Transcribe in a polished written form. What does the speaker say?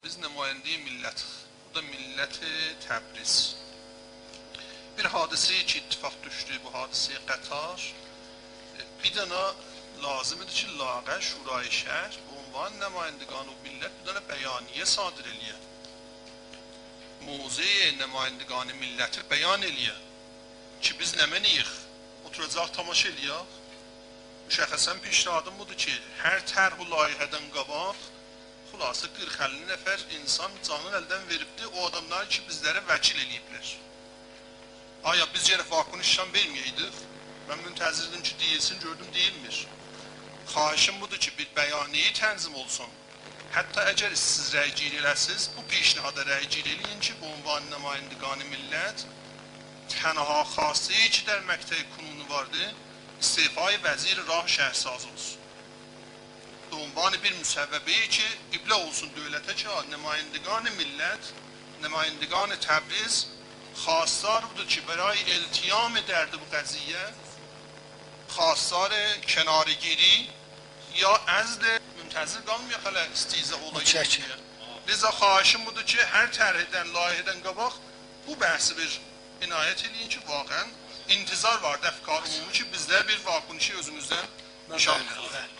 Biz nümayendeyi millət, bu da milləti Təbriz. Bir hadisəyə ki, ittifaq düşdü, bu hadisəyə Qatar. Bir dənə lazımdır ki, Laqə Şurayı Şəhər, bu ünvan nümayəndəgan o millət bir dənə bəyaniyə sadir eləyə. Mövzeye nümayəndəgan milləti bəyan eləyə. Ki, biz nə məniyik? Oturacaq tamaşa eləyək. Müşəxəsən pişnahadım budur ki, hər tərh layihədən qabaq xulası 40-50 nəfər insan canını əldən veribdir o adamlar ki, bizlərə vəkil eləyiblər. Aya, biz yenə vakunu şişan verməyəydik. Mən müntəzirdim ki, deyilsin, gördüm, deyilmir. Xahişim budur ki, bir bəyaniyi tənzim olsun. Hətta əgər siz rəycil eləsiz, bu pişnahada rəycil eləyin ki, bu ünvan nümayəndəgan millət tənha xassəyi ki, der məktəb qanunu vardı, istifai vəzir rah şəhrsaz olsun. Ünvanı bir müsəvvəbəyi ki, qiblə olsun dövlətə ki, nümayəndəgan millət, nümayəndəgan Təbriz xassar budur ki, برای التیام درد bu qəziyyə xassar kənargiri ya əzl müntəzir qalmıyor hələ istizah olayı. Liza xahişim budur ki, hər tərhdən, layihədən qabaq bu bəhsi bir inayət eləyin ki, vaqən intizar var dəfkar umumi ki, bizlər bir vakunişi özümüzdən nişan verir.